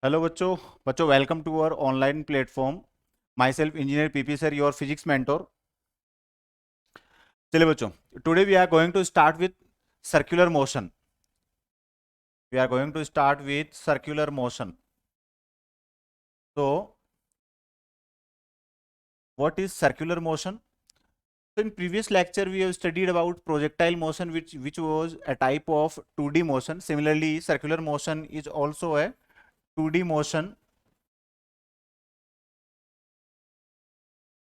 Hello बच्चों बच्चों welcome to our online platform. Myself engineer PP sir, your physics mentor. चलिए बच्चों, today we are going to start with circular motion. We are going to start with circular motion. तो what is circular motion? So in previous lecture we have studied about projectile motion, which was a type of 2D motion. Similarly, circular motion is also a 2D motion.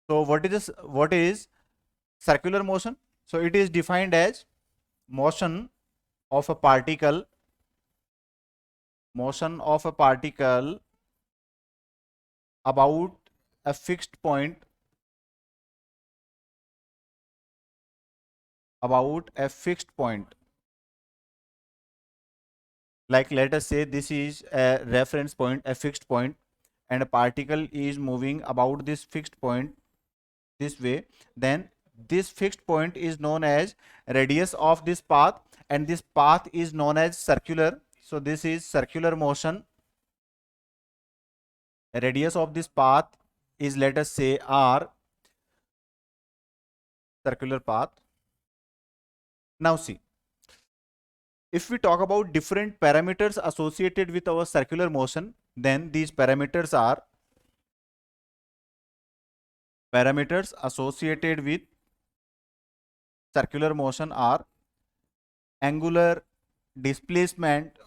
So what is circular motion? So it is defined as motion of a particle motion of a particle about a fixed point about a fixed point. Like let us say this is a reference point, a fixed point, and a particle is moving about this fixed point this way. Then this fixed point is known as radius of this path, and this path is known as circular. So this is circular motion. Radius of this path is, let us say, r, circular path. Now see, if we talk about different parameters associated with our circular motion, then these parameters associated with circular motion are angular displacement,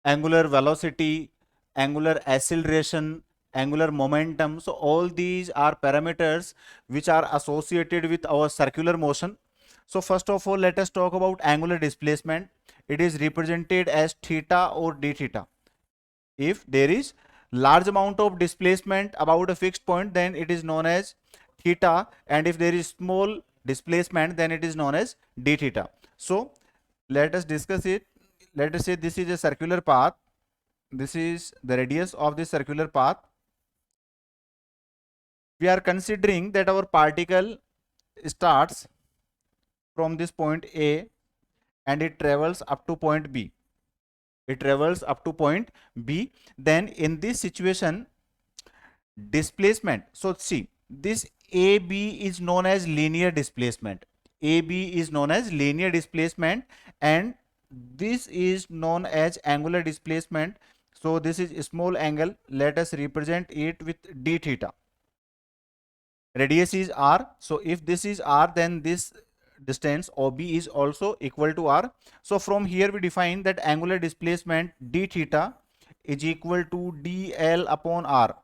angular velocity, angular acceleration, angular momentum. So all these are parameters which are associated with our circular motion. So first of all, let us talk about angular displacement. It is represented as theta or d theta. If there is large amount of displacement about a fixed point, then it is known as theta, and if there is small displacement, then it is known as d theta. So let us discuss it. Let us say this is a circular path. This is the radius of this circular path. We are considering that our particle starts from this point A and it travels up to point B. It travels up to point B. Then in this situation, displacement. So see, this AB is known as linear displacement. AB is known as linear displacement, and this is known as angular displacement. So this is a small angle. Let us represent it with d theta. Radius is r. So if this is r, then this distance OB is also equal to r. So from here we define that angular displacement d theta is equal to dl upon r.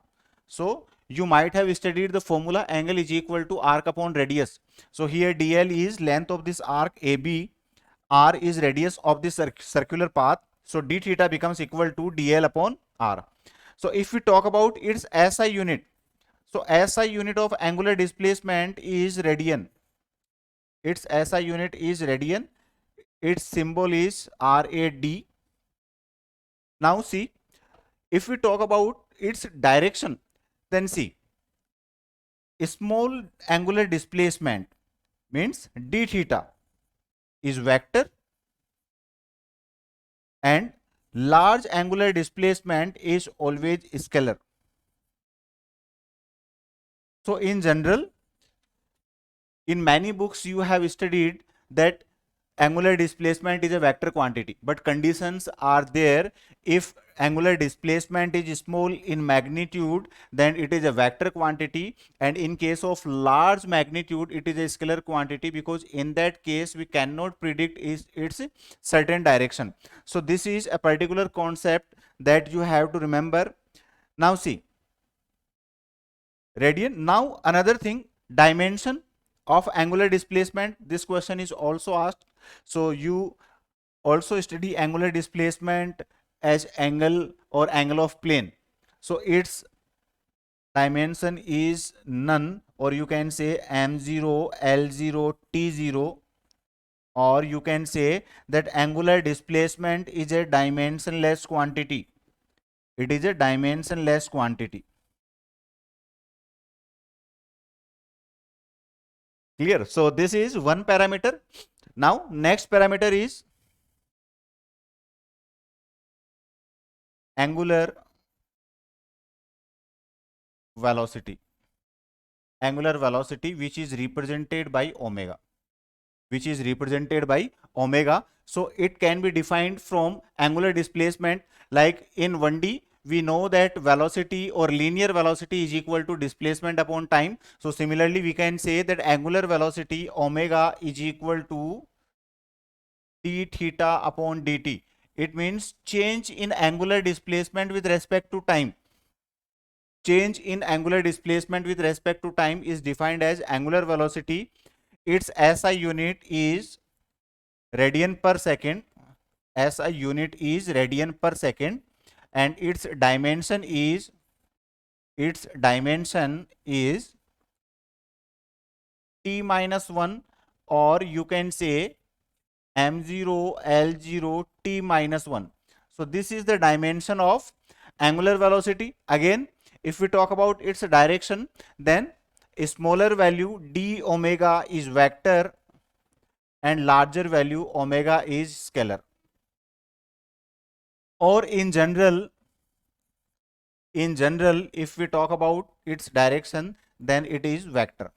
So you might have studied the formula angle is equal to arc upon radius. So here dl is length of this arc AB, r is radius of this circular path. So d theta becomes equal to dl upon r. So if we talk about its SI unit, so SI unit of angular displacement is radian. Its SI unit is radian. Its symbol is RAD. Now see, if we talk about its direction, then see, small angular displacement means d theta is vector, and large angular displacement is always scalar. So in general, in many books you have studied that angular displacement is a vector quantity, but conditions are there. If angular displacement is small in magnitude, then it is a vector quantity, and in case of large magnitude it is a scalar quantity, because in that case we cannot predict its certain direction. So this is a particular concept that you have to remember. Now see, radian. Now another thing, dimension of angular displacement. This question is also asked. So you also study angular displacement as angle or angle of plane. So its dimension is none, or you can say m0, l0, t0, or you can say that angular displacement is a dimensionless quantity. It is a dimensionless quantity. Clear? So this is one parameter. Now next parameter is angular velocity, angular velocity which is represented by omega, which is represented by omega. So it can be defined from angular displacement. Like in 1D we know that velocity or linear velocity is equal to displacement upon time. So similarly we can say that angular velocity omega is equal to d theta upon dt. It means change in angular displacement with respect to time. Change in angular displacement with respect to time is defined as angular velocity. Its SI unit is radian per second. SI unit is radian per second, and its dimension is t minus 1, or you can say m0 l0 t minus 1. So this is the dimension of angular velocity. Again, if we talk about its direction, then a smaller value d omega is vector and larger value omega is scalar. Or in general, if we talk about its direction, then it is vector.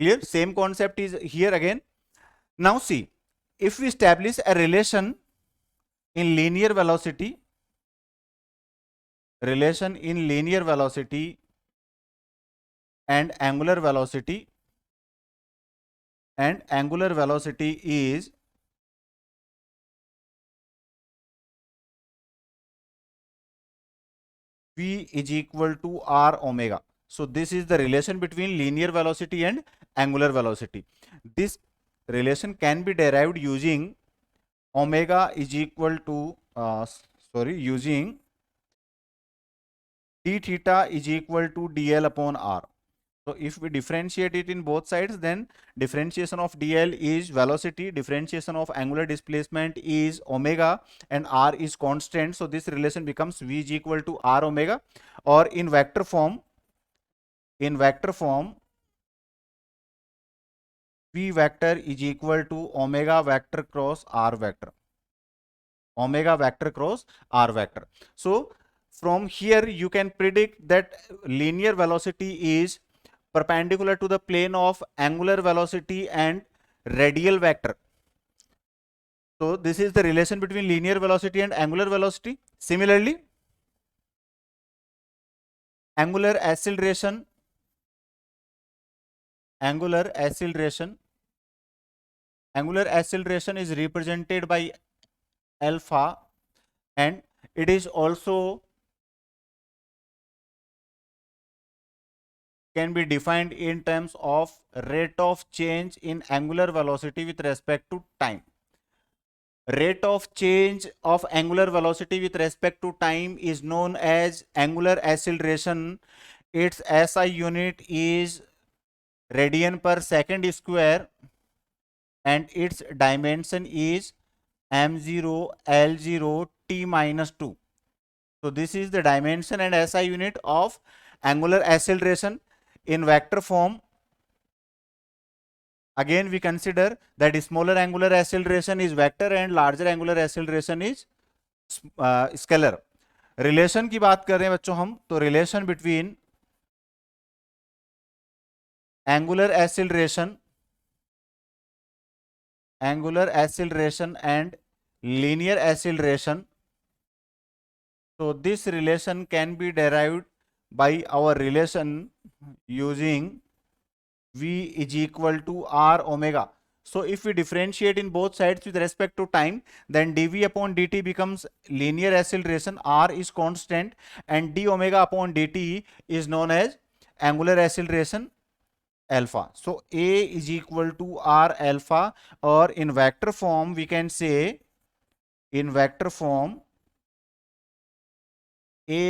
Clear? Same concept is here again. Now see, if we establish a relation in linear velocity, and angular velocity, is v is equal to r omega. So this is the relation between linear velocity and angular velocity. This relation can be derived using omega is equal to using d theta is equal to dl upon r. So if we differentiate it in both sides, then differentiation of dl is velocity, differentiation of angular displacement is omega, and r is constant. So this relation becomes v is equal to r omega, or in vector form, v vector is equal to omega vector cross r vector. Omega vector cross r vector. So from here you can predict that linear velocity is perpendicular to the plane of angular velocity and radial vector. So this is the relation between linear velocity and angular velocity. Similarly, angular acceleration is represented by alpha, and it is also can be defined in terms of rate of change in angular velocity with respect to time. Rate of change of angular velocity with respect to time is known as angular acceleration. Its SI unit is radian per second square, and its dimension is m0 l0 t minus 2. So this is the dimension and SI unit of angular acceleration in vector form. Again we consider that smaller angular acceleration is vector and larger angular acceleration is scalar. Relation की बात कर रहे हैं बच्चों हम, तो relation between angular acceleration and linear acceleration. So this relation can be derived by our relation using v is equal to r omega. So if we differentiate in both sides with respect to time, then dv upon dt becomes linear acceleration, r is constant, and d omega upon dt is known as angular acceleration alpha. So a is equal to r alpha, or in vector form we can say, a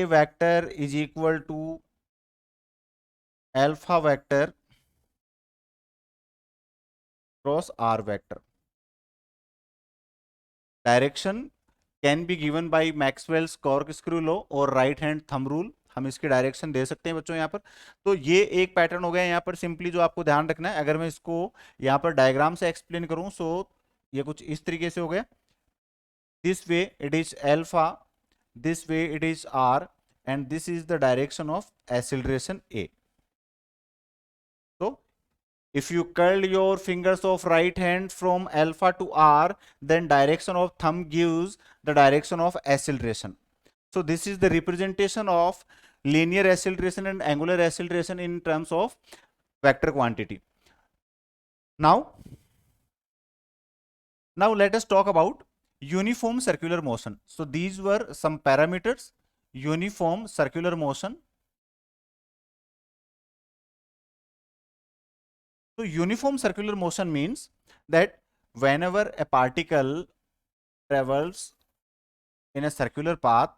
vector is equal to alpha vector cross r vector. Direction can be given by Maxwell's corkscrew law और right hand thumb rule. हम इसकी direction दे सकते हैं बच्चों यहाँ पर. तो ये एक पैटर्न हो गया यहाँ पर. सिंपली जो आपको ध्यान रखना है, अगर मैं इसको यहाँ पर डायग्राम से एक्सप्लेन करूँ, सो ये कुछ इस तरीके से हो गया. this way it is alpha, this way it is r, and this is the direction of acceleration a. So if you curl your fingers of right hand from alpha to r, then direction of thumb gives the direction of acceleration. So this is the representation of linear acceleration and angular acceleration in terms of vector quantity. Now let us talk about uniform circular motion. So these were some parameters. Uniform circular motion. So uniform circular motion means that whenever a particle travels in a circular path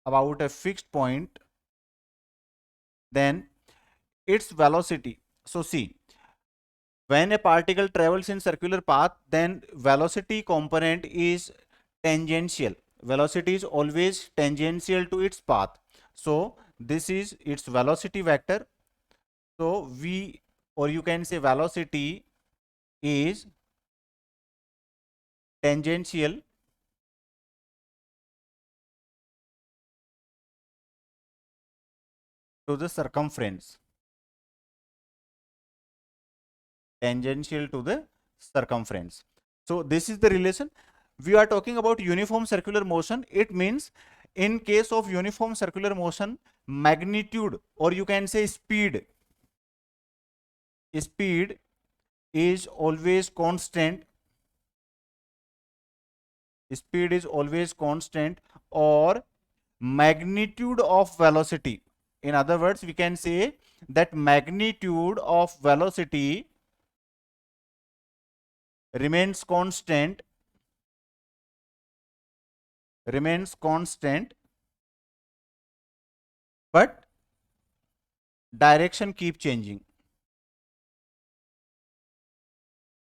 about a fixed point, then its velocity. So see, when a particle travels in circular path, then velocity component is tangential. Velocity is always tangential to its path. So this is its velocity vector. So v, or you can say velocity is tangential to the circumference. Tangential to the circumference. So this is the relation. We are talking about uniform circular motion. It means in case of uniform circular motion, magnitude, or you can say speed is always constant. Speed is always constant, or magnitude of velocity. In other words, we can say that magnitude of velocity remains constant, but direction keep changing.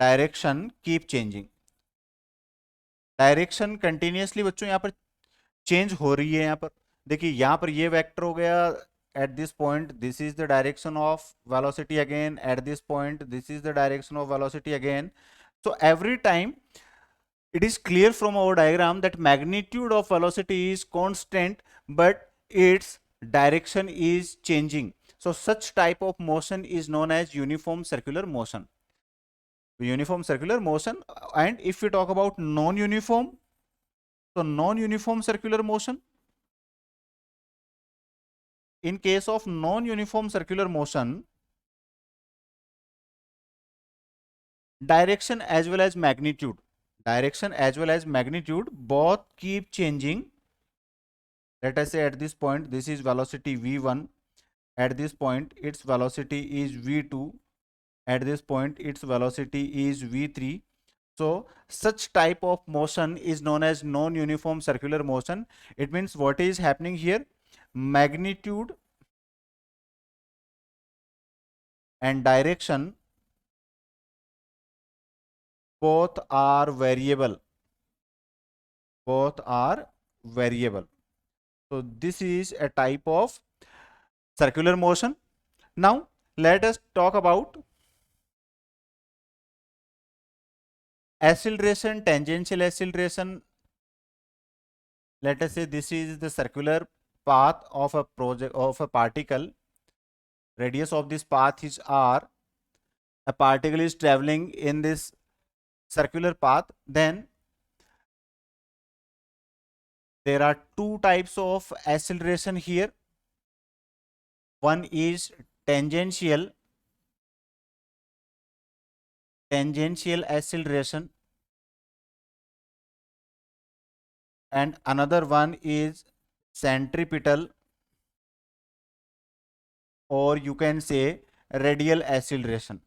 Direction keep changing. Direction continuously बच्चों यहाँ पर change हो रही है. यहाँ पर देखिए, यहाँ पर ये वेक्टर हो गया at this point, this is the direction of velocity again. At this point, this is the direction of velocity again. So every time it is clear from our diagram that magnitude of velocity is constant, but its direction is changing. So such type of motion is known as uniform circular motion. Uniform circular motion. And if we talk about non-uniform, so non-uniform circular motion, in case of non-uniform circular motion, direction as well as magnitude both keep changing. Let us say at this point this is velocity v1, at this point its velocity is v2, at this point its velocity is v3. So such type of motion is known as non-uniform circular motion. It means what is happening here, magnitude and direction both are variable. So this is a type of circular motion. Now let us talk about acceleration, tangential acceleration. Let us say this is the circular path of a particle. Radius of this path is r. A particle is traveling in this circular path. Then there are two types of acceleration here. One is tangential acceleration, and another one is centripetal, or you can say radial acceleration.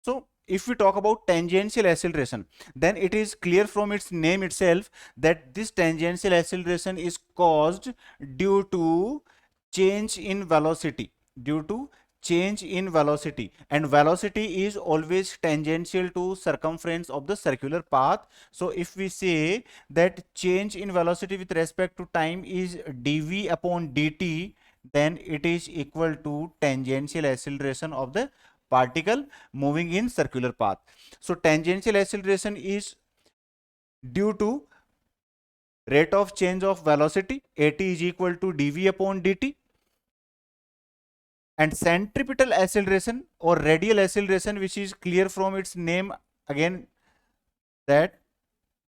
So if we talk about tangential acceleration, then it is clear from its name itself that this tangential acceleration is caused due to change in velocity, and velocity is always tangential to circumference of the circular path. So if we say that change in velocity with respect to time is dv upon dt, then it is equal to tangential acceleration of the particle moving in circular path. So tangential acceleration is due to rate of change of velocity, at is equal to dv upon dt, and centripetal acceleration or radial acceleration, which is clear from its name again, that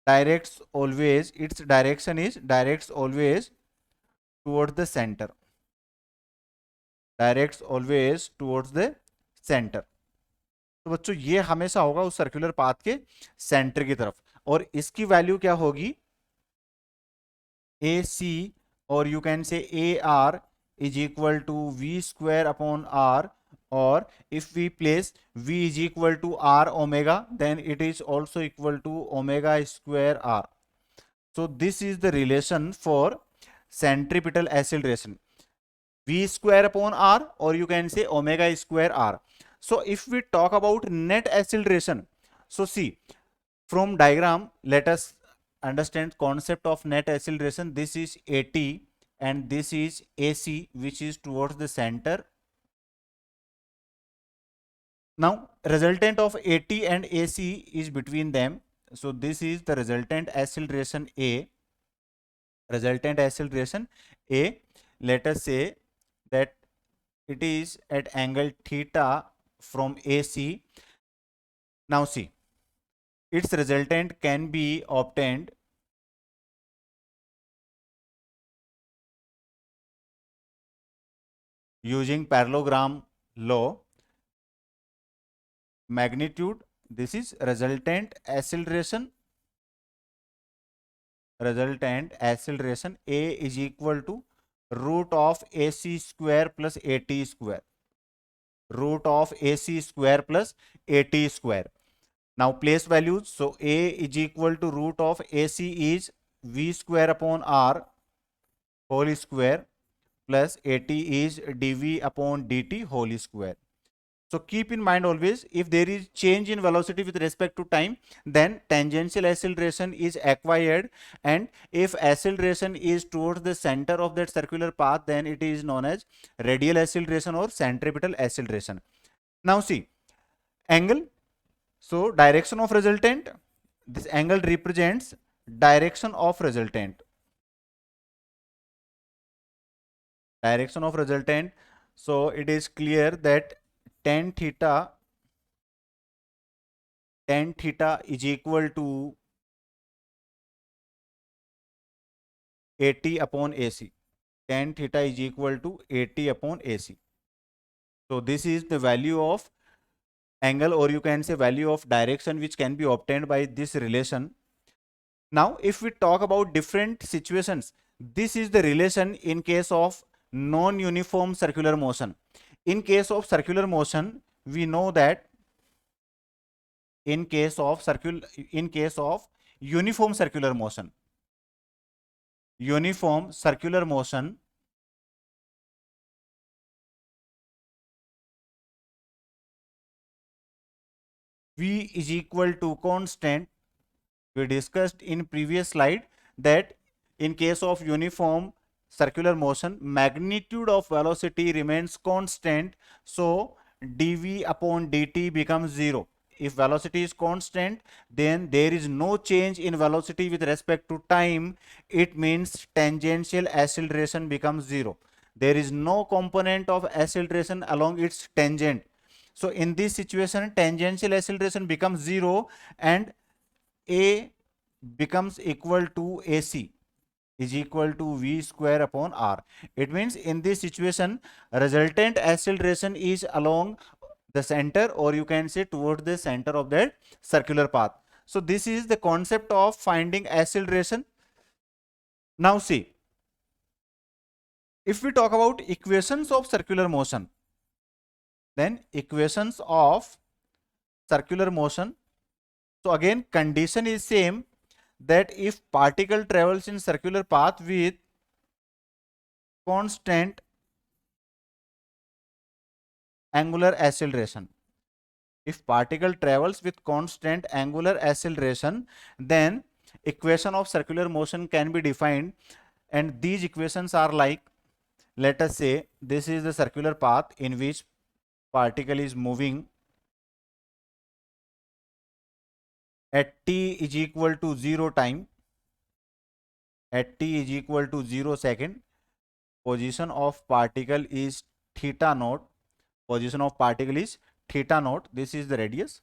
its direction is directs always towards the center, directs always towards the centre. तो बच्चों ये हमेशा होगा उस circular path के centre की तरफ, और इसकी वैल्यू क्या होगी, ए सी, और you can say a r is equal to v square upon r, और if we place v is equal to r omega, then it is also equal to omega square r. So this is the relation for centripetal acceleration, v square upon r, or you can say omega square r. So if we talk about net acceleration, so see from diagram, let us understand concept of net acceleration. This is at and this is ac, which is towards the center. Now resultant of at and ac is between them. So this is the resultant acceleration a. Resultant acceleration a, let us say that it is at angle theta from AC. Now see, its resultant can be obtained using parallelogram law. Magnitude, this is resultant acceleration a is equal to root of AC square plus AT square, root of AC square plus AT square. Now place values. So A is equal to root of AC is V square upon R whole square plus AT is dV upon dt whole square. So keep in mind always, if there is change in velocity with respect to time, then tangential acceleration is acquired, and if acceleration is towards the center of that circular path, then it is known as radial acceleration or centripetal acceleration. Now see, angle. So direction of resultant, this angle represents direction of resultant. Direction of resultant. So it is clear that tan theta is equal to AT upon AC. Tan theta is equal to AT upon AC. So this is the value of angle, or you can say value of direction, which can be obtained by this relation. Now if we talk about different situations, this is the relation in case of non-uniform circular motion. In case of circular motion, we know that in case of uniform circular motion, v is equal to constant. We discussed in previous slide that in case of uniform circular motion, magnitude of velocity remains constant, so dv upon dt becomes 0. If velocity is constant, then there is no change in velocity with respect to time. It means tangential acceleration becomes 0. There is no component of acceleration along its tangent. So in this situation, tangential acceleration becomes 0 and a becomes equal to AC is equal to V square upon R. It means in this situation, resultant acceleration is along the center, or you can say toward the center of that circular path. So this is the concept of finding acceleration. Now see, if we talk about equations of circular motion, then equations of circular motion. So again, condition is same, that if particle travels in circular path with constant angular acceleration, if particle travels with constant angular acceleration, then equation of circular motion can be defined, and these equations are like, let us say this is the circular path in which particle is moving at t is equal to 0 time, at t is equal to 0 second, position of particle is theta naught, position of particle is theta naught, this is the radius,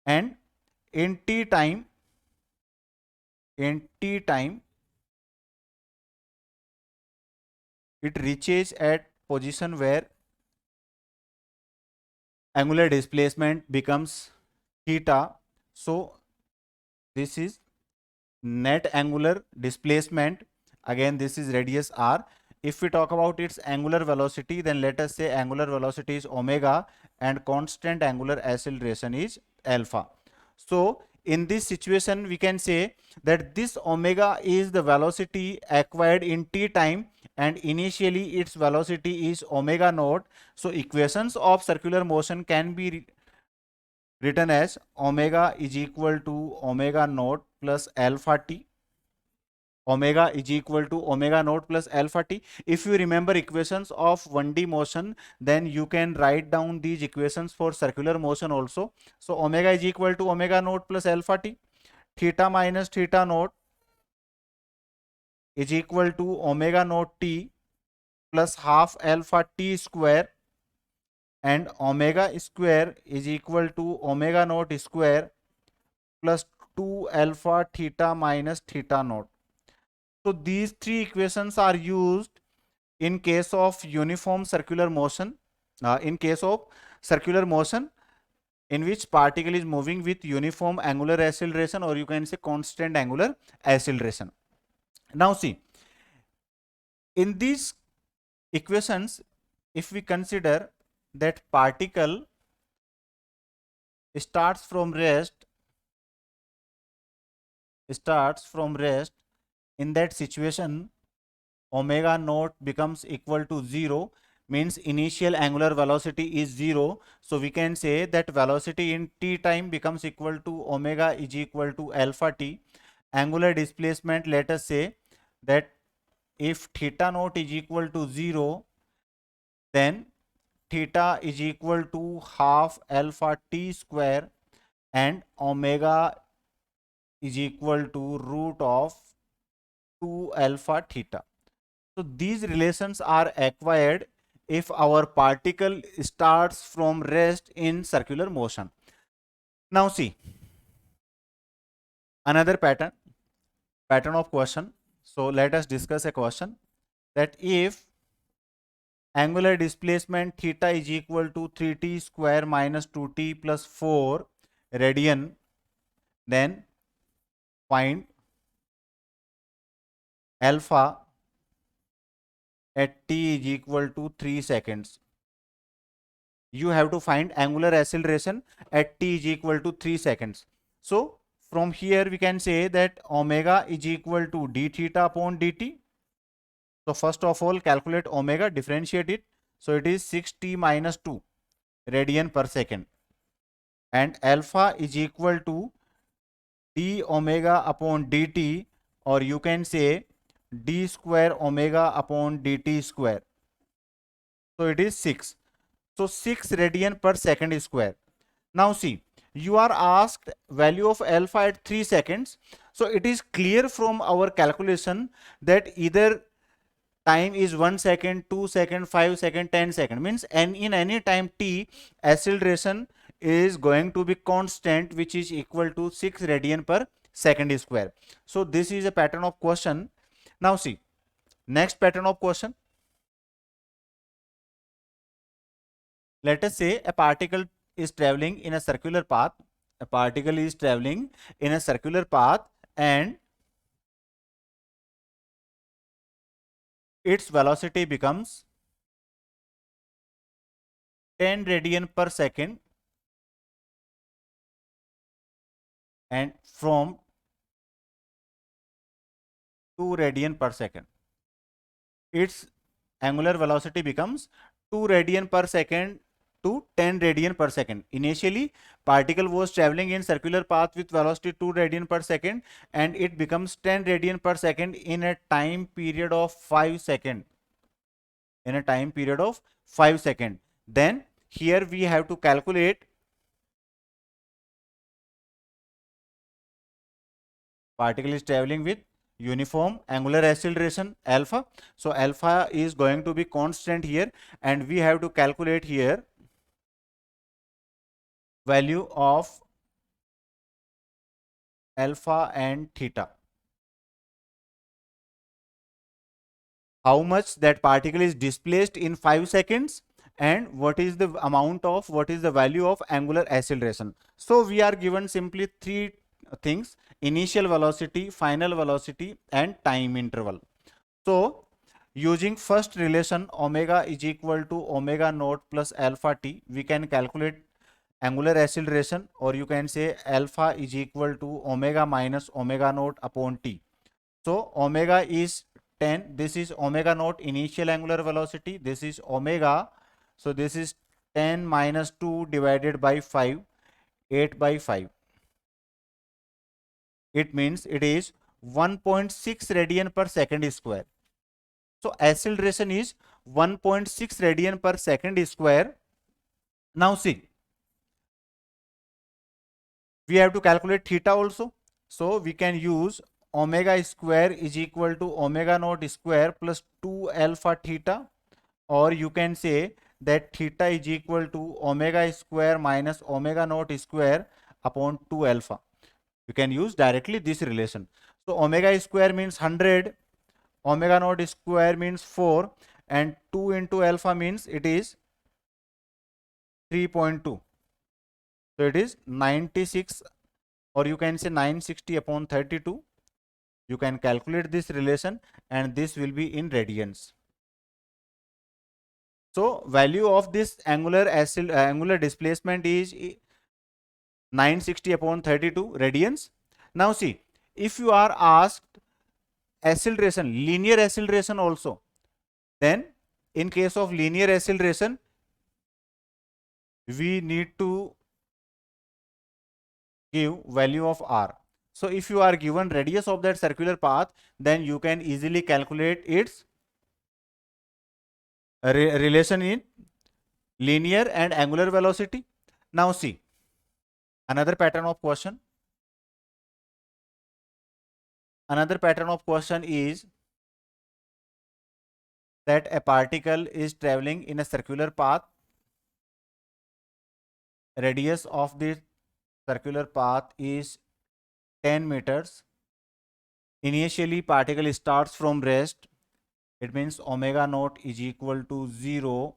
and in t time, it reaches at position where angular displacement becomes theta. So this is net angular displacement, again this is radius r. If we talk about its angular velocity, then let us say angular velocity is omega and constant angular acceleration is alpha. So in this situation we can say that this omega is the velocity acquired in t time, and initially its velocity is omega naught. So equations of circular motion can be written as omega is equal to omega naught plus alpha t, omega is equal to omega naught plus alpha t. If you remember equations of 1D motion, then you can write down these equations for circular motion also. So omega is equal to omega naught plus alpha t. Theta minus theta naught is equal to omega naught t plus half alpha t square, and omega square is equal to omega naught square plus 2 alpha theta minus theta naught. So these three equations are used in case of uniform circular motion, in case of circular motion in which particle is moving with uniform angular acceleration, or you can say constant angular acceleration. Now see, in these equations, if we consider that particle starts from rest, in that situation omega naught becomes equal to 0, means initial angular velocity is 0. So we can say that velocity in t time becomes equal to omega is equal to alpha t. Angular displacement, let us say that if theta naught is equal to 0, then theta is equal to half alpha t square, and omega is equal to root of 2 alpha theta. So these relations are acquired if our particle starts from rest in circular motion. Now see, another pattern of question. So let us discuss a question that if angular displacement theta is equal to 3t square minus 2t plus 4 radian, then find alpha at t is equal to 3 seconds. You have to find angular acceleration at t is equal to 3 seconds. So from here we can say that omega is equal to d theta upon dt. So first of all calculate omega, differentiate it. So it is 6t minus 2 radian per second, and alpha is equal to d omega upon dt, or you can say d square omega upon dt square. So it is 6. So 6 radian per second square. Now see, you are asked value of alpha at 3 seconds. So it is clear from our calculation that either time is 1 second, 2 second, 5 second, 10 second, means in any time t, acceleration is going to be constant, which is equal to 6 radian per second square. So this is a pattern of question. Now see, next pattern of question. Let us say a particle is traveling in a circular path. A particle is traveling in a circular path, and its velocity becomes 10 radian per second, and from 2 radian per second. Its angular velocity becomes 2 radian per second to 10 radian per second. Initially, particle was traveling in circular path with velocity 2 radian per second, and it becomes 10 radian per second in a time period of 5 seconds. In a time period of 5 seconds. Then here we have to calculate particle is traveling with uniform angular acceleration alpha. So alpha is going to be constant here, and we have to calculate here value of alpha and theta. How much that particle is displaced in 5 seconds, and what is the what is the value of angular acceleration. So we are given simply three things: initial velocity, final velocity, and time interval. So using first relation, omega is equal to omega naught plus alpha t, we can calculate angular acceleration, or you can say alpha is equal to omega minus omega naught upon t. So omega is 10, this is omega naught initial angular velocity, this is omega, so this is 10 minus 2 divided by 5, 8 by 5. It means it is 1.6 radian per second square. So acceleration is 1.6 radian per second square. Now see, we have to calculate theta also. So we can use omega square is equal to omega naught square plus 2 alpha theta, or you can say that theta is equal to omega square minus omega naught square upon 2 alpha. You can use directly this relation. So omega square means 100, omega naught square means 4, and 2 into alpha means it is 3.2. So it is 96, or you can say 960 upon 32. You can calculate this relation, and this will be in radians. So value of this angular displacement is 960 upon 32 radians. Now see, if you are asked acceleration, linear acceleration also, then in case of linear acceleration, we need to give value of r. So if you are given radius of that circular path, then you can easily calculate its relation in linear and angular velocity. Now see, another pattern of question. Another pattern of question is that a particle is traveling in a circular path. Radius of the circular path is 10 meters. Initially, particle starts from rest. It means omega naught is equal to 0.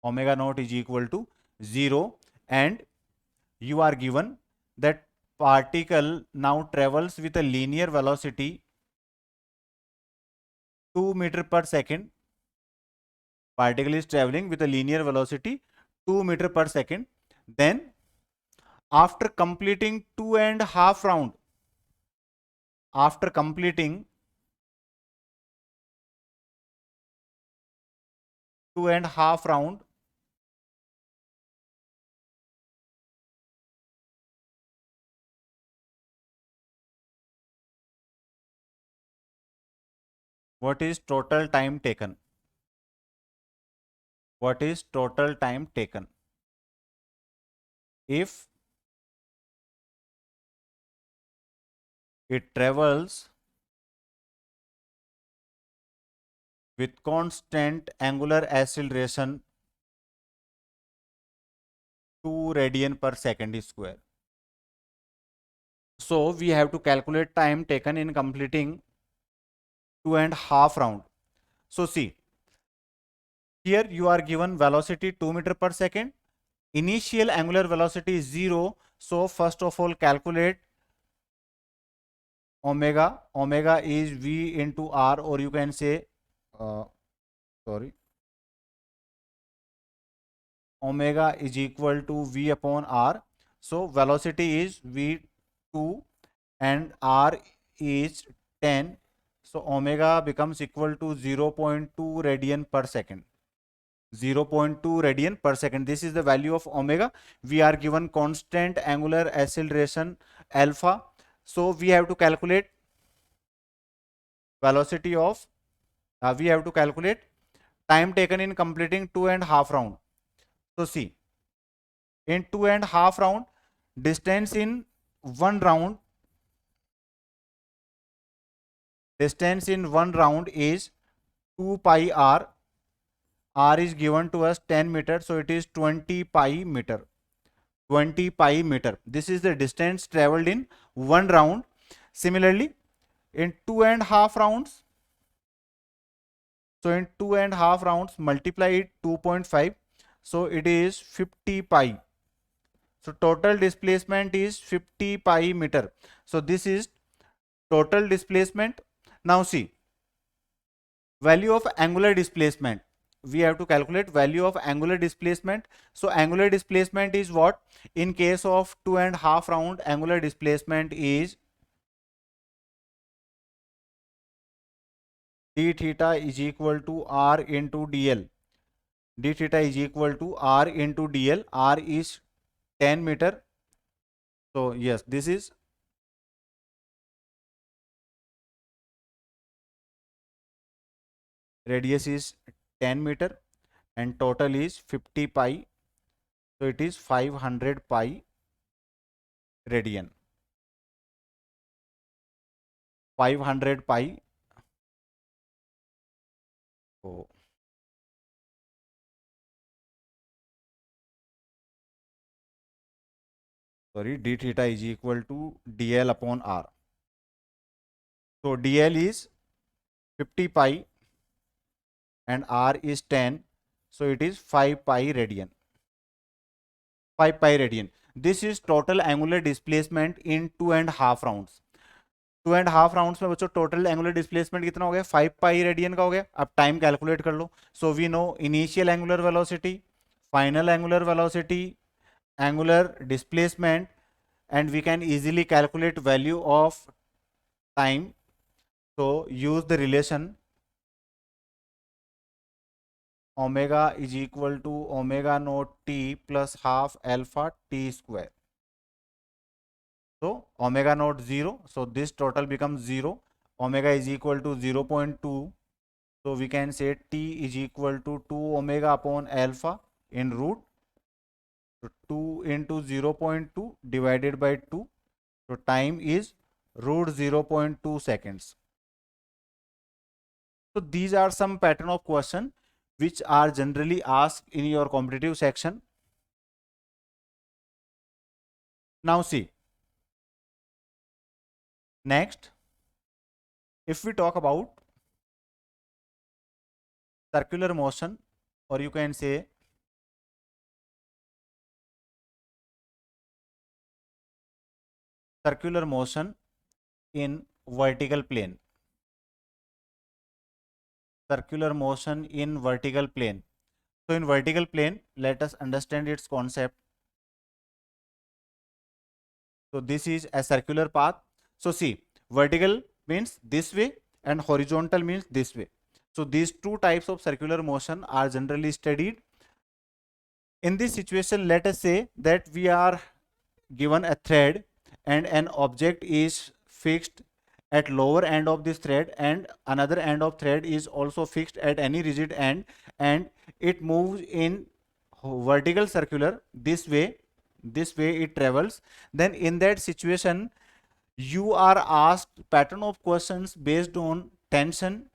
Omega naught is equal to 0, and you are given that particle now travels with a linear velocity 2 meter per second. Particle is traveling with a linear velocity 2 meter per second. Then after completing 2.5 round, after completing 2.5 round, what is total time taken? What is total time taken? If it travels with constant angular acceleration 2 radian per second square. So we have to calculate time taken in completing 2.5 round. So see, here you are given velocity 2 meter per second. Initial angular velocity is 0. So first of all calculate omega. Omega is v into r, or you can say omega is equal to v upon r. So velocity is v2 and r is 10. So omega becomes equal to 0.2 radian per second. 0.2 radian per second. This is the value of omega. We are given constant angular acceleration alpha. So we have to calculate velocity of, we have to calculate time taken in completing 2.5 round. So see, in 2.5 round, distance in one round, distance in one round is 2 pi r. R is given to us 10 meter, so it is 20 pi meter. 20 pi meter. This is the distance traveled in one round. Similarly, in 2.5 rounds, so in 2.5 rounds, multiply it 2.5, so it is 50 pi. So total displacement is 50 pi meter. So this is total displacement. Now see, value of angular displacement. We have to calculate value of angular displacement. So angular displacement is what? In case of 2.5 round, angular displacement is d theta is equal to r into dl. D theta is equal to r into dl. R is 10 meter. So yes, this is radius is 10 meter and total is 50 pi. So it is 500 pi radian. 500 pi. Oh, sorry, d theta is equal to dl upon r. So dl is 50 pi and r is 10. So it is 5 pi radian. 5 pi radian. This is total angular displacement in 2.5 rounds. 2.5 rounds में बच्चों total angular displacement कितना हो गया? 5 pi radian का हो गया. अब time calculate कर लो. So we know initial angular velocity, final angular velocity, angular displacement, and we can easily calculate value of time. So use the relation omega is equal to omega naught t plus half alpha t square. So omega naught 0, so this total becomes 0. Omega is equal to 0.2. So we can say t is equal to 2 omega upon alpha in root. So 2 into 0.2 divided by 2. So time is root 0.2 seconds. So these are some pattern of question which are generally asked in your competitive section. Now see, next, if we talk about circular motion, or you can say circular motion in vertical plane. Circular motion in vertical plane. So in vertical plane, let us understand its concept. So this is a circular path. So see, vertical means this way and horizontal means this way. So these two types of circular motion are generally studied. In this situation, let us say that we are given a thread and an object is fixed at lower end of this thread and another end of thread is also fixed at any rigid end, and it moves in vertical circular this way it travels. Then in that situation, you are asked pattern of questions based on tension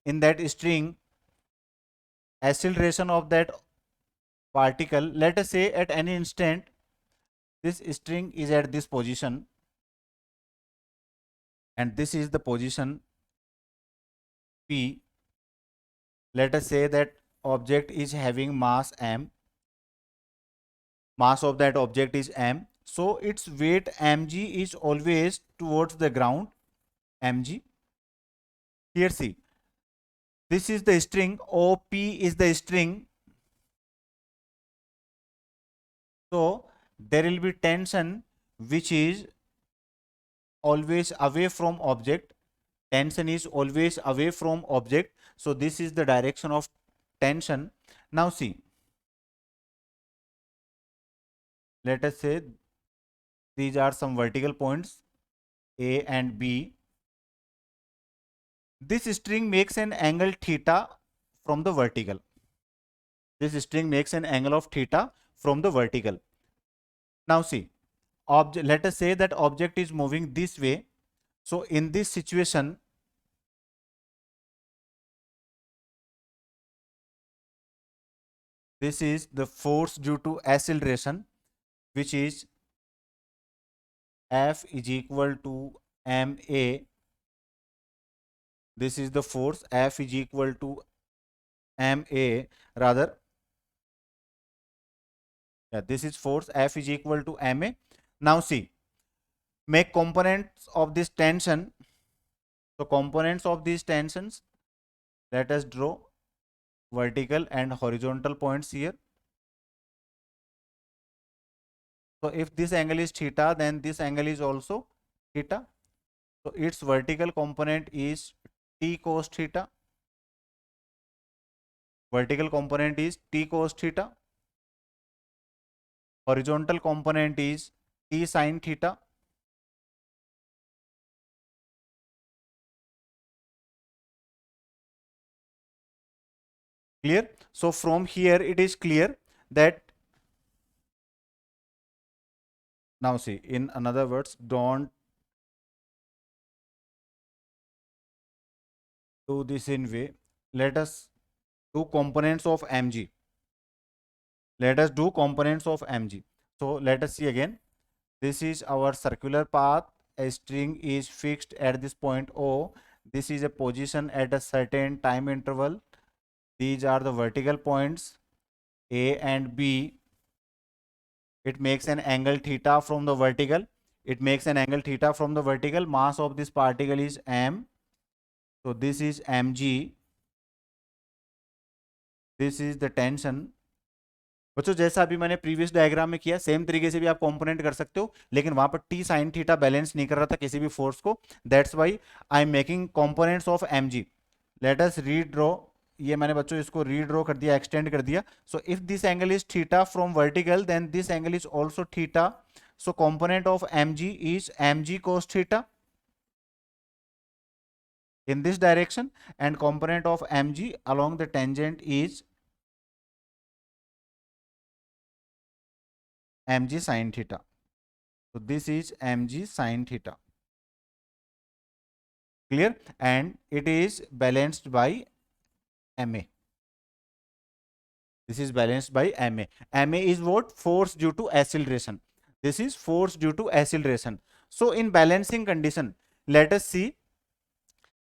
in that string, acceleration of that particle. Let us say at any instant this string is at this position and this is the position P. Let us say that object is having mass m, mass of that object is m, so its weight mg is always towards the ground, mg. Here see, this is the string, OP is the string, so there will be tension which is always away from object. Tension is always away from object, so this is the direction of tension. Now see, let us say these are some vertical points A and B. This string makes an angle theta from the vertical. This string makes an angle of theta from the vertical. Now see, let us say that object is moving this way. So in this situation, this is the force due to acceleration, which is F is equal to ma. This is the force F is equal to ma, rather, yeah, this is force F is equal to ma. Now see, make components of this tension. So components of these tensions, let us draw vertical and horizontal points here. So if this angle is theta, then this angle is also theta. So its vertical component is t cos theta. Vertical component is t cos theta. Horizontal component is t sin theta. Clear? So from here it is clear that, now see, in another words, don't do this in way. Let us do components of mg. Let us do components of mg. So let us see again. This is our circular path. A string is fixed at this point O. This is a position at a certain time interval. These are the vertical points A and B. It makes an angle theta from the vertical. It makes an angle theta from the vertical. Mass of this particle is m. So this is mg. This is the tension. बच्चों जैसा अभी मैंने previous diagram में किया, same तरीके से भी आप कंपोनेंट कर सकते हो, लेकिन वहां पर टी साइन थीटा बैलेंस नहीं कर रहा था किसी भी फोर्स को. That's why I am making components of mg. Let us redraw. ये मैंने बच्चों इसको रीड्रॉ कर दिया, एक्सटेंड कर दिया. So if this angle is theta from vertical, then this angle is also theta. So component of mg इज mg cos theta in this direction, and component of mg along the tangent is mg sin theta. So this is mg sin theta. Clear? And it is balanced by ma. This is balanced by ma. Ma is what? Force due to acceleration. This is force due to acceleration. So in balancing condition, let us see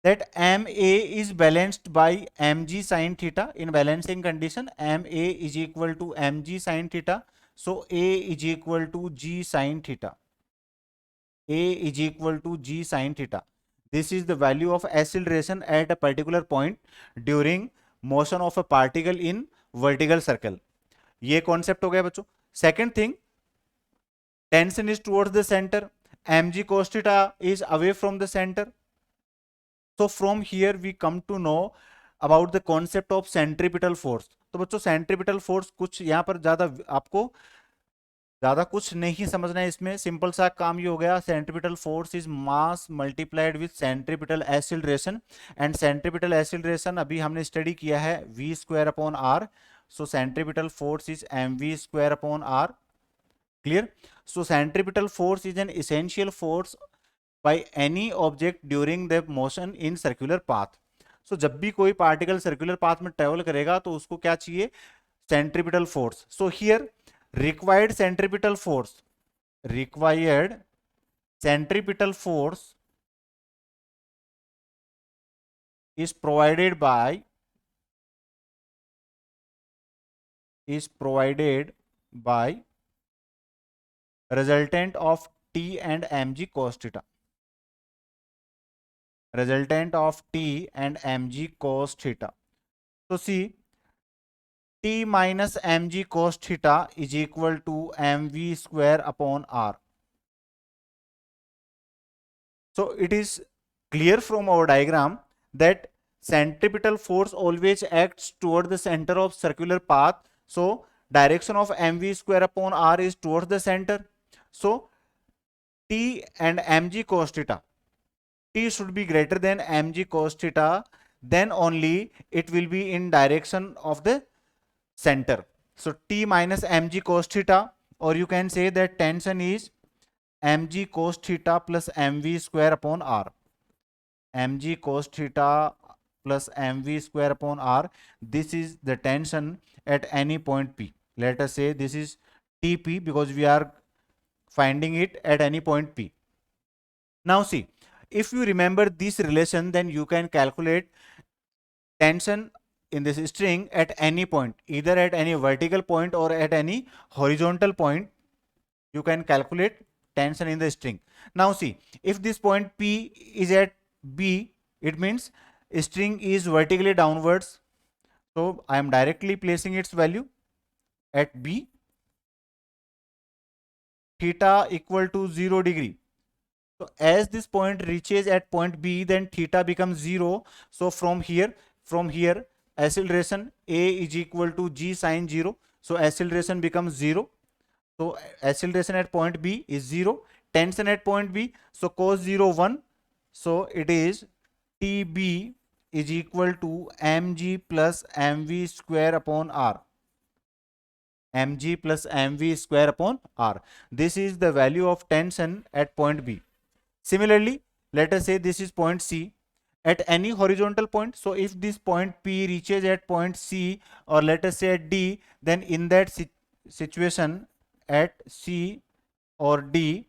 that ma is balanced by mg sin theta. In balancing condition, ma is equal to mg sin theta. So a is equal to g sin theta. A is equal to g sin theta. This is the value of acceleration at a particular point during motion of a particle in vertical circle. ये concept हो गया बच्चों. Second thing, tension is towards the center. mg cos theta is away from the center. So from here we come to know about the concept of centripetal force. तो बच्चों centripetal force कुछ यहाँ पर ज्यादा कुछ नहीं समझना है इसमें. सिंपल सा काम ये हो गया, centripetal force is mass multiplied with centripetal acceleration. And centripetal acceleration अभी हमने स्टडी किया है v स्क्वायर अपॉन r. सो सेंट्रीपिटल फोर्स इज mv square upon r. Clear? So centripetal force is an essential force by any object during the motion in circular path. So जब भी कोई particle circular path में travel करेगा तो उसको क्या चाहिए? Centripetal force. So here required centripetal force is provided by resultant of t and mg cos theta. Resultant of t and mg cos theta. So see, t minus mg cos theta is equal to mv square upon r. So it is clear from our diagram that centripetal force always acts toward the center of circular path. So direction of mv square upon r is towards the center. So t and mg cos theta, t should be greater than mg cos theta. then only it will be in direction of the center. So T minus mg cos theta, or you can say that tension is mg cos theta plus mv square upon r. Mg cos theta plus mv square upon r. This is the tension at any point P. Let us say this is Tp because we are finding it at any point P. Now see, if you remember this relation, then you can calculate tension in this string at any point, either at any vertical point or at any horizontal point. You can calculate tension in the string. Now see, if this point P is at B, it means string is vertically downwards. So I am directly placing its value at B, theta equal to 0 degree. So as this point reaches at point B, then theta becomes 0. So from here, acceleration A is equal to G sine 0. So acceleration becomes 0. So acceleration at point B is 0. Tension at point B, so cos 0 1. So it is TB is equal to mg plus mv square upon r. Mg plus mv square upon r. This is the value of tension at point B. Similarly, let us say this is point C at any horizontal point. So if this point P reaches at point C, or let us say at D, then in that situation at C or D,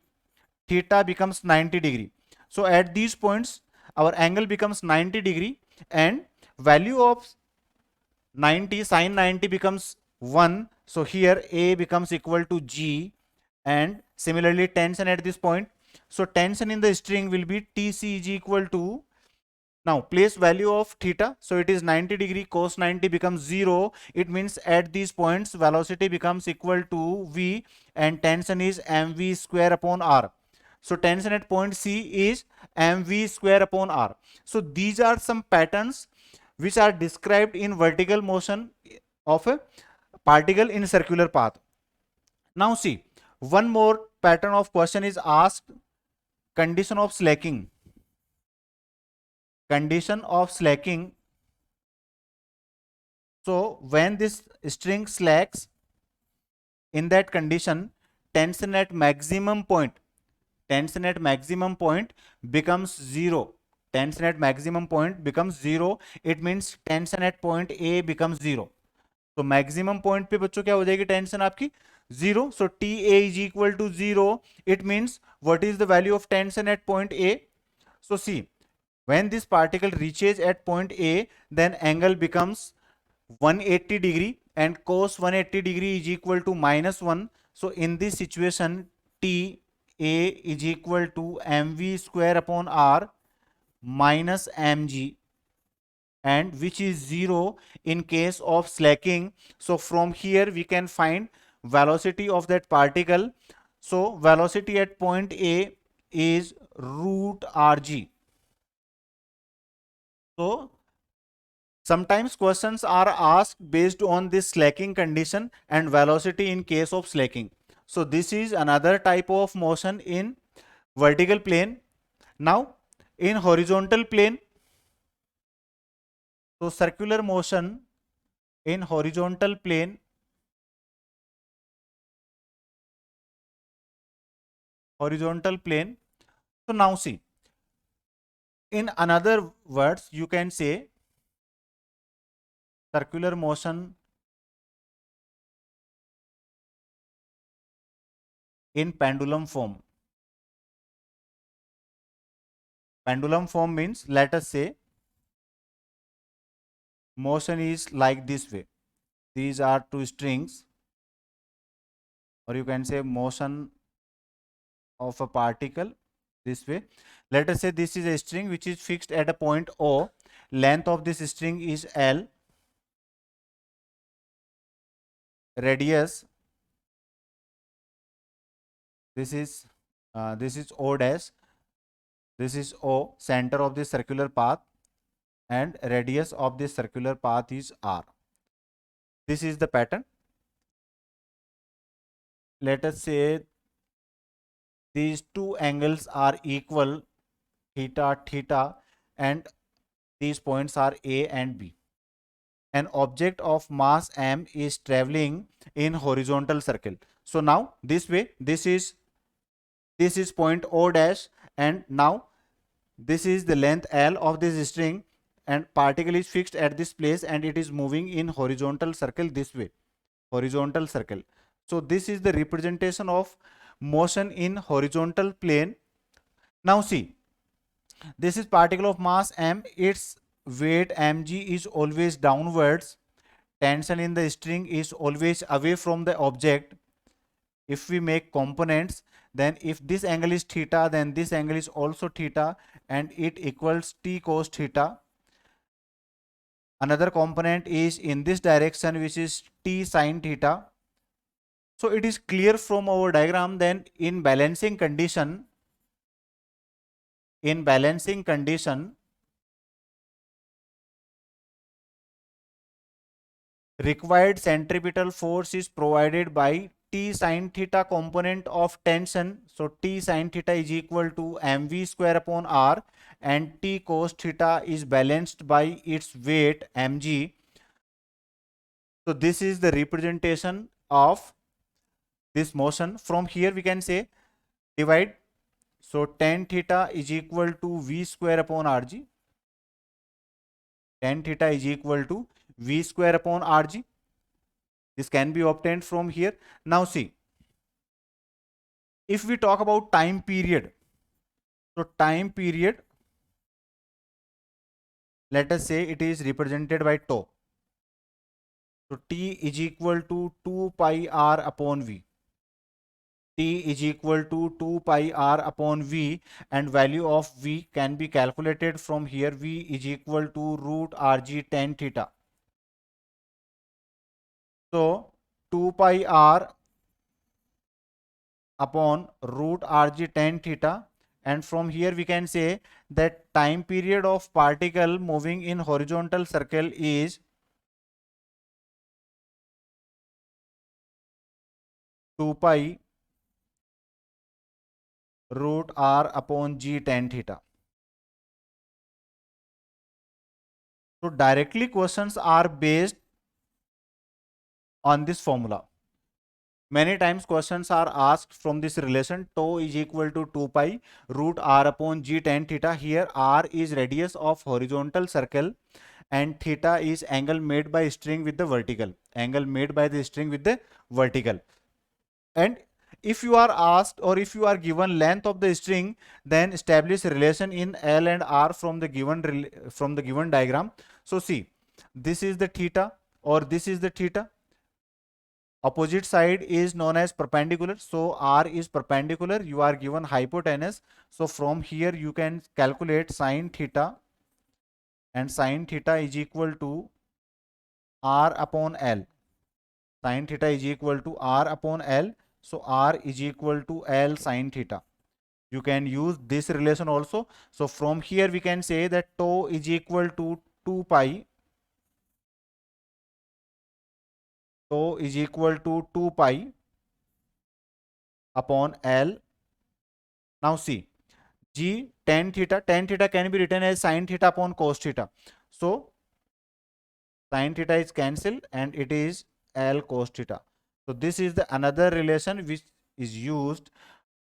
theta becomes 90 degree. So at these points, our angle becomes 90 degree, and value of 90 sine 90 becomes 1. So here A becomes equal to G, and similarly tension at this point. So tension in the string will be Tc is equal to, now place value of theta. So it is 90 degree, cos 90 becomes 0. It means at these points velocity becomes equal to V, and tension is mv square upon r. So tension at point C is mv square upon r. So these are some patterns which are described in vertical motion of a particle in circular path. Now see, one more pattern of question is asked, condition of slacking. Condition of slacking. So when this string slacks, in that condition, tension at maximum point, tension at maximum point becomes 0. Tension at maximum point becomes 0. It means tension at point A becomes 0. तो maximum point पे बच्चों क्या हो जाएगी tension आपकी 0. So T A is equal to 0. It means what is the value of tension at point A. So C, when this particle reaches at point A, then angle becomes 180 degree, and cos 180 degree is equal to -1. So in this situation, T A is equal to mv square upon r minus mg, and which is 0 in case of slacking. So from here we can find velocity of that particle. So velocity at point A is root rg. So sometimes questions are asked based on this slacking condition and velocity in case of slacking. So this is another type of motion in vertical plane. Now in horizontal plane, so circular motion in horizontal plane, horizontal plane. So now see, in another words, you can say circular motion in pendulum form. Pendulum form means, let us say motion is like this way. These are two strings, or you can say motion of a particle this way. Let us say this is a string which is fixed at a point O. Length of this string is L. Radius, this is O dash. This is O, center of the circular path, and radius of this circular path is R. This is the pattern. Let us say these two angles are equal, theta, theta, and These points are A and B. An object of mass m is traveling in horizontal circle. So now this way, this is point O dash, and now this is the length L of this string, and particle is fixed at this place and it is moving in horizontal circle this way, horizontal circle. So this is the representation of motion in horizontal plane. Now see, this is particle of mass m, its weight mg is always downwards, tension in the string is always away from the object. If we make components, then if this angle is theta, then this angle is also theta, and it equals t cos theta. Another component is in this direction, which is t sin theta. So it is clear from our diagram, then in balancing condition, required centripetal force is provided by t sin theta component of tension. So t sin theta is equal to mv square upon r, and t cos theta is balanced by its weight mg. So this is the representation of this motion. From here we can say divide. So tan theta is equal to v square upon rg. Tan theta is equal to v square upon rg. This can be obtained from here. Now see, if we talk about time period, so time period, let us say it is represented by tau. So t is equal to 2 pi r upon v. T is equal to 2 pi r upon v, and value of v can be calculated from here. V is equal to root rg tan theta. So 2 pi r upon root rg tan theta, and from here we can say that time period of particle moving in horizontal circle is 2 pi root r upon g tan theta. So directly questions are based on this formula. Many times questions are asked from this relation, tau is equal to 2 pi root r upon g tan theta. Here r is radius of horizontal circle and theta is angle made by string with the vertical. Angle made by the string with the vertical. And if you are asked, or if you are given length of the string, then establish relation in L and R from the given diagram. So see, this is the theta, or this is the theta. Opposite side is known as perpendicular. So R is perpendicular. You are given hypotenuse. So from here you can calculate sine theta, and sine theta is equal to R upon L. Sine theta is equal to R upon L. So R is equal to L sine theta. You can use this relation also. So from here we can say that tau is equal to 2 pi. Tau is equal to 2 pi upon L. Now see, g tan theta can be written as sine theta upon cos theta. So sine theta is cancelled and it is L cos theta. So this is the another relation which is used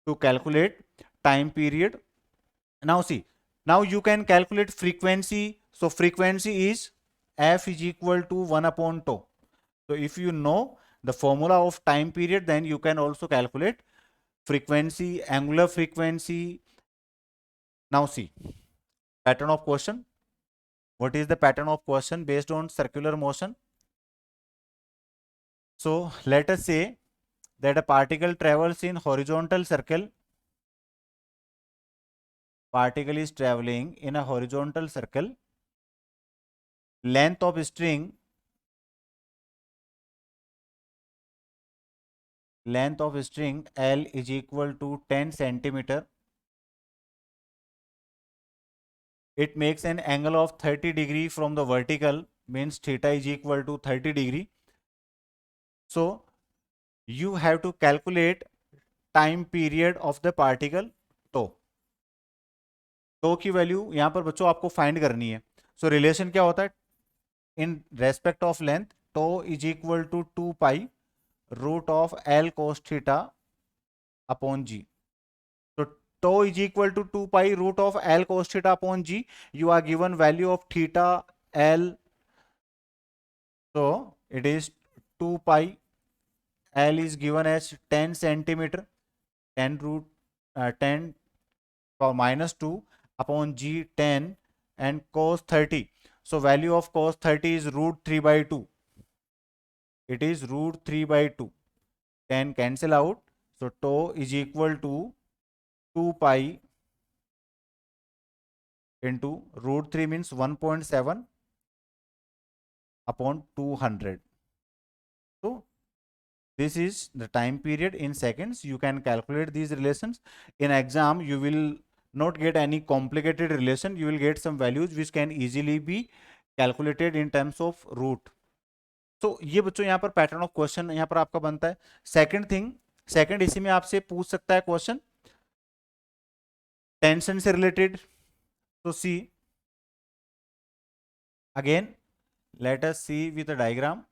to calculate time period. Now see, now you can calculate frequency. So frequency is f is equal to 1 upon tau. So if you know the formula of time period, then you can also calculate frequency, angular frequency. Now see, pattern of question. What is the pattern of question based on circular motion? So let us say that a particle travels in horizontal circle. Particle is traveling in a horizontal circle. Length of string L is equal to 10 centimeter. It makes an angle of 30 degree from the vertical, means theta is equal to 30 degree. So you have to calculate time period of the particle tau. tau की value यहाँ पर बच्चों आपको find करनी है. सो relation क्या होता है, in respect of length tau is equal to 2 pi root of l cos theta upon g. So tau is equal to 2 pi root of L cos theta upon G. You are given value of theta L. So it is 2 pi. L is given as 10 centimeter. 10 root 10 or minus 2 upon G 10 and cos 30. So value of cos 30 is root 3 by 2. It is root 3 by 2. 10 cancel out. So tau is equal to 2 pi into root 3 means 1.7 upon 200. So this is the time period in seconds. You can calculate these relations. In exam you will not get any complicated relation. You will get some values which can easily be calculated in terms of root. So ये बच्चों यहाँ पर pattern of question यहाँ पर आपका बनता है. Second thing, second इसी में आपसे पूछ सकता है क्वेश्चन टेंशन से रिलेटेड. तो सी again let us see with a diagram.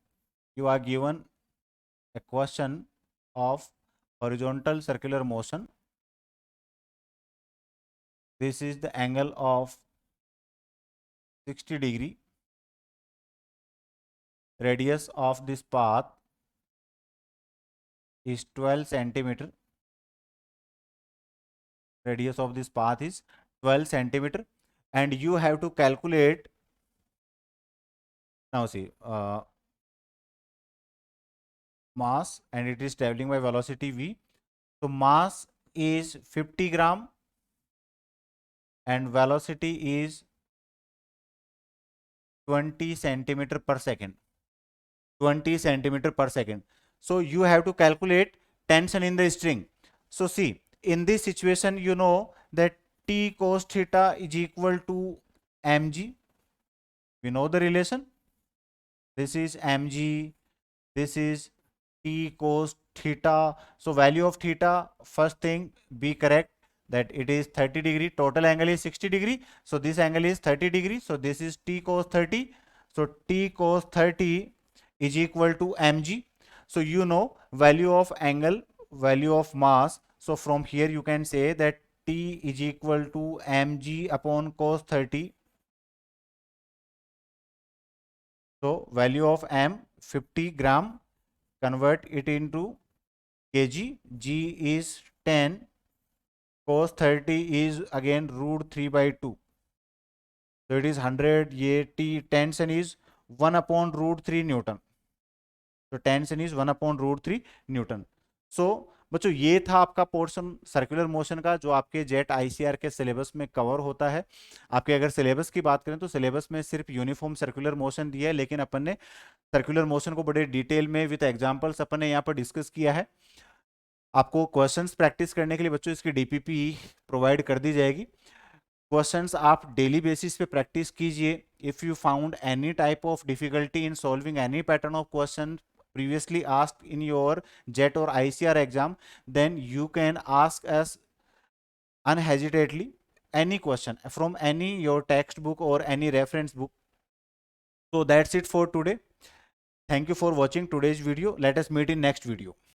You are given a question of horizontal circular motion. This is the angle of 60 degree. Radius of this path is 12 centimeter. Radius of this path is 12 centimeter, and you have to calculate. Now see, mass, and it is traveling by velocity v. So mass is 50 gram and velocity is 20 centimeter per second. 20 centimeter per second. So you have to calculate tension in the string. So see, in this situation you know that T cos theta is equal to mg. We know the relation. This is mg, this is T cos theta. So value of theta, first thing be correct, that it is 30 degree. Total angle is 60 degree. So this angle is 30 degree. So this is T cos 30. So T cos 30 is equal to mg. So you know value of angle, value of mass. So from here you can say that T is equal to mg upon cos 30. So value of m 50 gram, convert it into kg. G is 10, cos 30 is again root 3 by 2. So it is 100. ये T tension is 1 upon root 3 Newton. तो tension is 1 upon root 3 newton. So बच्चों ये था आपका portion circular motion का जो आपके jet ICR के सिलेबस में कवर होता है. आपके अगर सिलेबस की बात करें तो सिलेबस में सिर्फ यूनिफॉर्म सर्कुलर मोशन दिया है, लेकिन अपन ने सर्कुलर मोशन को बड़े डिटेल में विद एग्जांपल्स अपन ने यहाँ पर डिस्कस किया है. आपको क्वेश्चंस प्रैक्टिस करने के लिए बच्चों इसकी डीपीपी प्रोवाइड कर दी जाएगी. क्वेश्चंस आप डेली बेसिस पे प्रैक्टिस कीजिए. If you found any type of difficulty in solving any pattern of question previously asked in your JET or ICR exam, then you can ask us unhesitedly any question from any your textbook or any reference book. So that's it for today. Thank you for watching today's video. Let us meet in next video.